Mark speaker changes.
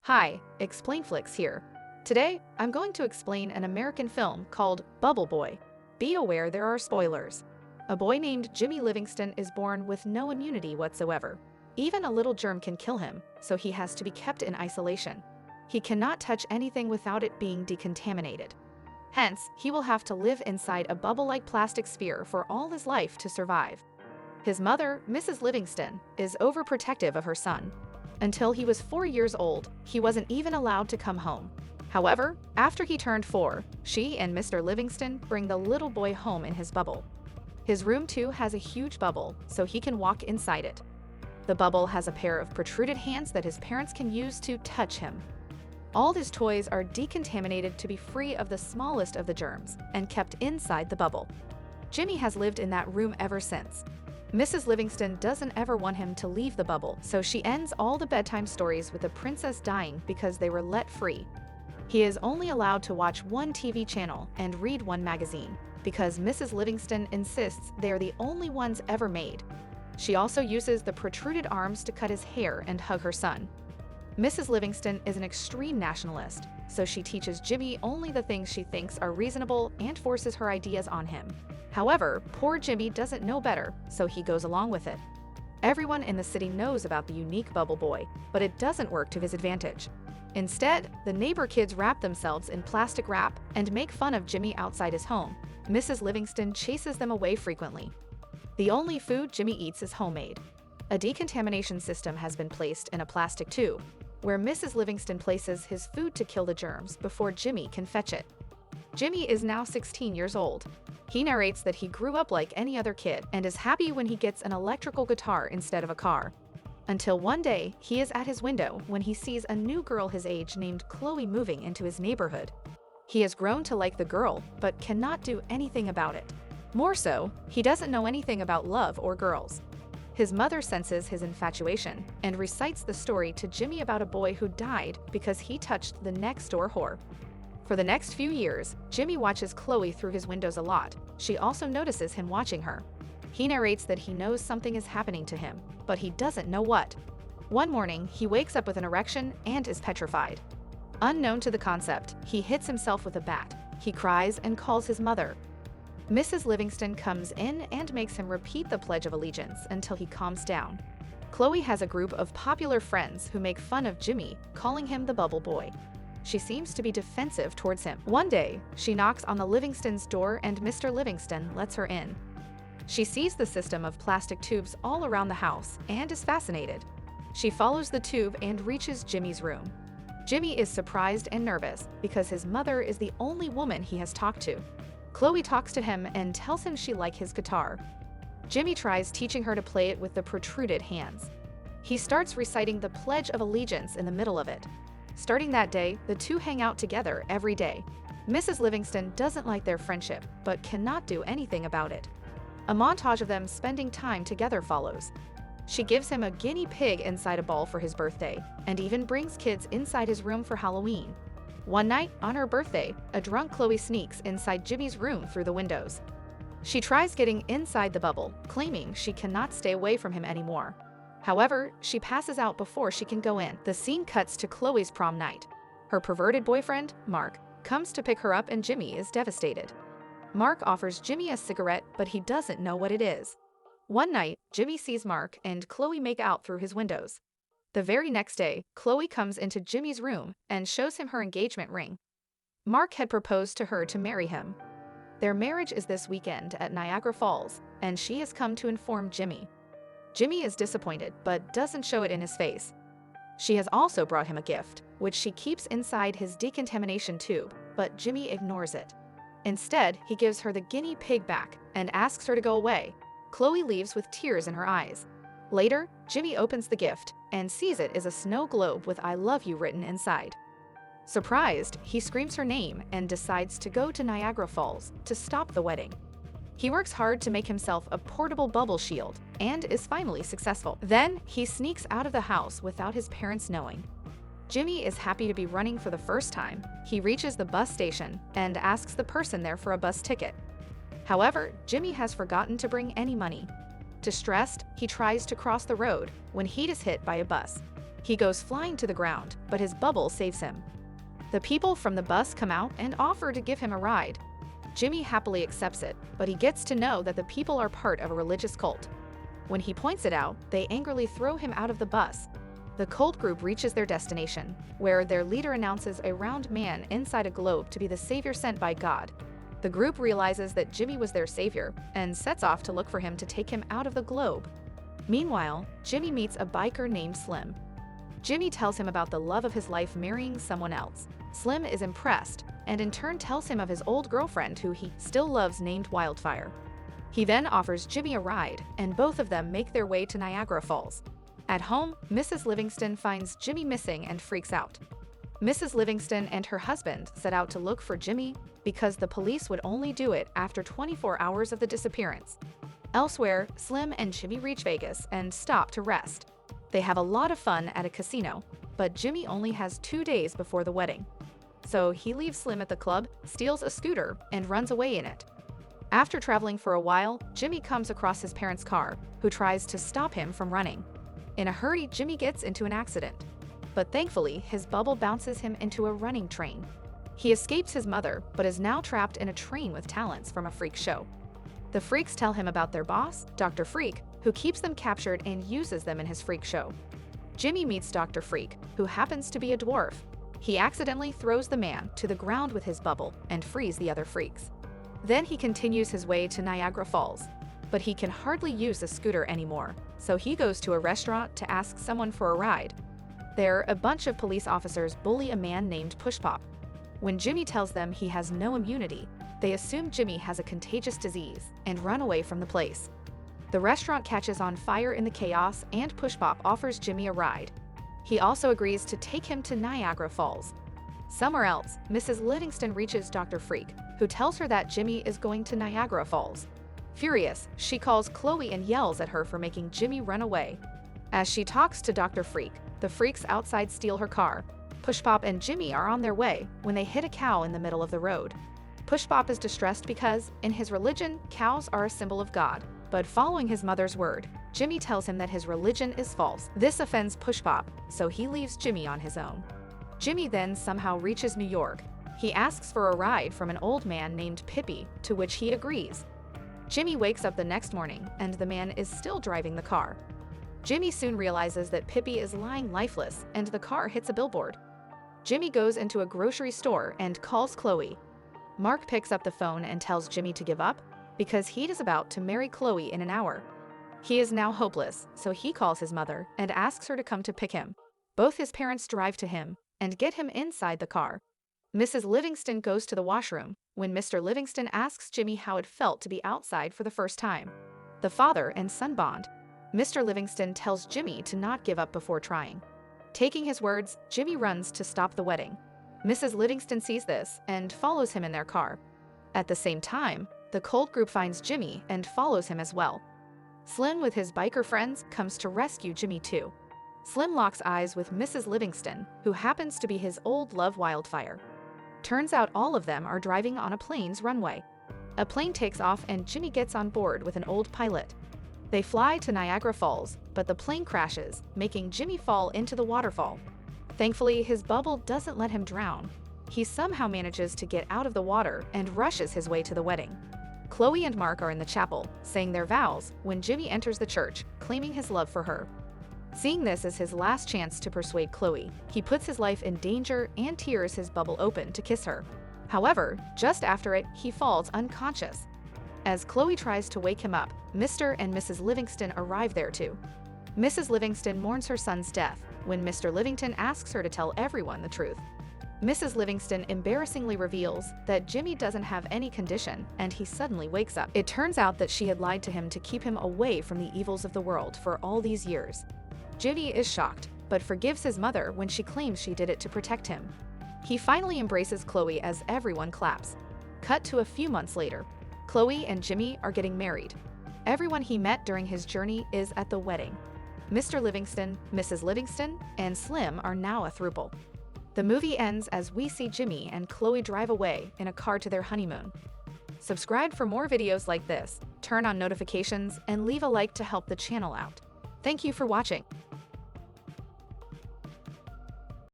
Speaker 1: Hi, Explainflix here. Today, I'm going to explain an American film called Bubble Boy. Be aware there are spoilers. A boy named Jimmy Livingston is born with no immunity whatsoever. Even a little germ can kill him, so he has to be kept in isolation. He cannot touch anything without it being decontaminated. Hence, he will have to live inside a bubble-like plastic sphere for all his life to survive. His mother, Mrs. Livingston, is overprotective of her son. Until he was 4 years old, he wasn't even allowed to come home. However, after he turned 4, she and Mr. Livingston bring the little boy home in his bubble. His room too has a huge bubble, so he can walk inside it. The bubble has a pair of protruded hands that his parents can use to touch him. All his toys are decontaminated to be free of the smallest of the germs and kept inside the bubble. Jimmy has lived in that room ever since. Mrs. Livingston doesn't ever want him to leave the bubble, so she ends all the bedtime stories with the princess dying because they were let free. He is only allowed to watch one TV channel and read one magazine, because Mrs. Livingston insists they are the only ones ever made. She also uses the protruded arms to cut his hair and hug her son. Mrs. Livingston is an extreme nationalist, so she teaches Jimmy only the things she thinks are reasonable and forces her ideas on him. However, poor Jimmy doesn't know better, so he goes along with it. Everyone in the city knows about the unique Bubble Boy, but it doesn't work to his advantage. Instead, the neighbor kids wrap themselves in plastic wrap and make fun of Jimmy outside his home. Mrs. Livingston chases them away frequently. The only food Jimmy eats is homemade. A decontamination system has been placed in a plastic tube, where Mrs. Livingston places his food to kill the germs before Jimmy can fetch it. Jimmy is now 16 years old. He narrates that he grew up like any other kid and is happy when he gets an electrical guitar instead of a car. Until one day, he is at his window when he sees a new girl his age named Chloe moving into his neighborhood. He has grown to like the girl, but cannot do anything about it. More so, he doesn't know anything about love or girls. His mother senses his infatuation and recites the story to Jimmy about a boy who died because he touched the next-door whore. For the next few years, Jimmy watches Chloe through his windows a lot. She also notices him watching her. He narrates that he knows something is happening to him, but he doesn't know what. One morning, he wakes up with an erection and is petrified. Unknown to the concept, he hits himself with a bat. He cries and calls his mother. Mrs. Livingston comes in and makes him repeat the Pledge of Allegiance until he calms down. Chloe has a group of popular friends who make fun of Jimmy, calling him the Bubble Boy. She seems to be defensive towards him. One day, she knocks on the Livingston's door and Mr. Livingston lets her in. She sees the system of plastic tubes all around the house and is fascinated. She follows the tube and reaches Jimmy's room. Jimmy is surprised and nervous because his mother is the only woman he has talked to. Chloe talks to him and tells him she likes his guitar. Jimmy tries teaching her to play it with the protruded hands. He starts reciting the Pledge of Allegiance in the middle of it. Starting that day, the two hang out together every day. Mrs. Livingston doesn't like their friendship, but cannot do anything about it. A montage of them spending time together follows. She gives him a guinea pig inside a ball for his birthday, and even brings kids inside his room for Halloween. One night, on her birthday, a drunk Chloe sneaks inside Jimmy's room through the windows. She tries getting inside the bubble, claiming she cannot stay away from him anymore. However, she passes out before she can go in. The scene cuts to Chloe's prom night. Her perverted boyfriend, Mark, comes to pick her up and Jimmy is devastated. Mark offers Jimmy a cigarette, but he doesn't know what it is. One night, Jimmy sees Mark and Chloe make out through his windows. The very next day, Chloe comes into Jimmy's room and shows him her engagement ring. Mark had proposed to her to marry him. Their marriage is this weekend at Niagara Falls, and she has come to inform Jimmy. Jimmy is disappointed, but doesn't show it in his face. She has also brought him a gift, which she keeps inside his decontamination tube, but Jimmy ignores it. Instead, he gives her the guinea pig back and asks her to go away. Chloe leaves with tears in her eyes. Later, Jimmy opens the gift and sees it is a snow globe with "I love you" written inside. Surprised, he screams her name and decides to go to Niagara Falls to stop the wedding. He works hard to make himself a portable bubble shield and is finally successful. Then, he sneaks out of the house without his parents knowing. Jimmy is happy to be running for the first time. He reaches the bus station and asks the person there for a bus ticket. However, Jimmy has forgotten to bring any money. Distressed, he tries to cross the road when he is hit by a bus. He goes flying to the ground, but his bubble saves him. The people from the bus come out and offer to give him a ride. Jimmy happily accepts it, but he gets to know that the people are part of a religious cult. When he points it out, they angrily throw him out of the bus. The cult group reaches their destination, where their leader announces a round man inside a globe to be the savior sent by God. The group realizes that Jimmy was their savior and sets off to look for him to take him out of the globe. Meanwhile, Jimmy meets a biker named Slim. Jimmy tells him about the love of his life marrying someone else. Slim is impressed, and in turn tells him of his old girlfriend who he still loves named Wildfire. He then offers Jimmy a ride, and both of them make their way to Niagara Falls. At home, Mrs. Livingston finds Jimmy missing and freaks out. Mrs. Livingston and her husband set out to look for Jimmy because the police would only do it after 24 hours of the disappearance. Elsewhere, Slim and Jimmy reach Vegas and stop to rest. They have a lot of fun at a casino, but Jimmy only has 2 days before the wedding. So he leaves Slim at the club, steals a scooter, and runs away in it. After traveling for a while, Jimmy comes across his parents' car, who tries to stop him from running. In a hurry, Jimmy gets into an accident. But thankfully, his bubble bounces him into a running train. He escapes his mother, but is now trapped in a train with talents from a freak show. The freaks tell him about their boss, Dr. Freak, who keeps them captured and uses them in his freak show. Jimmy meets Dr. Freak, who happens to be a dwarf. He accidentally throws the man to the ground with his bubble and frees the other freaks. Then he continues his way to Niagara Falls, but he can hardly use a scooter anymore, so he goes to a restaurant to ask someone for a ride. There, a bunch of police officers bully a man named Pushpop. When Jimmy tells them he has no immunity, they assume Jimmy has a contagious disease and run away from the place. The restaurant catches on fire in the chaos, and Pushpop offers Jimmy a ride. He also agrees to take him to Niagara Falls. Somewhere else, Mrs. Livingston reaches Dr. Freak, who tells her that Jimmy is going to Niagara Falls. Furious, she calls Chloe and yells at her for making Jimmy run away. As she talks to Dr. Freak, the freaks outside steal her car. Pushpop and Jimmy are on their way when they hit a cow in the middle of the road. Pushpop is distressed because, in his religion, cows are a symbol of God. But following his mother's word, Jimmy tells him that his religion is false. This offends Pushpop, so he leaves Jimmy on his own. Jimmy then somehow reaches New York. He asks for a ride from an old man named Pippi, to which he agrees. Jimmy wakes up the next morning, and the man is still driving the car. Jimmy soon realizes that Pippi is lying lifeless, and the car hits a billboard. Jimmy goes into a grocery store and calls Chloe. Mark picks up the phone and tells Jimmy to give up, because he is about to marry Chloe in an hour. He is now hopeless, so he calls his mother and asks her to come to pick him. Both his parents drive to him and get him inside the car. Mrs. Livingston goes to the washroom when Mr. Livingston asks Jimmy how it felt to be outside for the first time. The father and son bond. Mr. Livingston tells Jimmy to not give up before trying. Taking his words, Jimmy runs to stop the wedding. Mrs. Livingston sees this and follows him in their car. At the same time, the cult group finds Jimmy and follows him as well. Slim with his biker friends comes to rescue Jimmy too. Slim locks eyes with Mrs. Livingston, who happens to be his old love Wildfire. Turns out all of them are driving on a plane's runway. A plane takes off and Jimmy gets on board with an old pilot. They fly to Niagara Falls, but the plane crashes, making Jimmy fall into the waterfall. Thankfully, his bubble doesn't let him drown. He somehow manages to get out of the water and rushes his way to the wedding. Chloe and Mark are in the chapel, saying their vows, when Jimmy enters the church, claiming his love for her. Seeing this as his last chance to persuade Chloe, he puts his life in danger and tears his bubble open to kiss her. However, just after it, he falls unconscious. As Chloe tries to wake him up, Mr. and Mrs. Livingston arrive there too. Mrs. Livingston mourns her son's death when Mr. Livingston asks her to tell everyone the truth. Mrs. Livingston embarrassingly reveals that Jimmy doesn't have any condition, and he suddenly wakes up. It turns out that she had lied to him to keep him away from the evils of the world for all these years. Jimmy is shocked, but forgives his mother when she claims she did it to protect him. He finally embraces Chloe as everyone claps. Cut to a few months later. Chloe and Jimmy are getting married. Everyone he met during his journey is at the wedding. Mr. Livingston, Mrs. Livingston, and Slim are now a throuple. The movie ends as we see Jimmy and Chloe drive away in a car to their honeymoon. Subscribe for more videos like this, turn on notifications, and leave a like to help the channel out. Thank you for watching.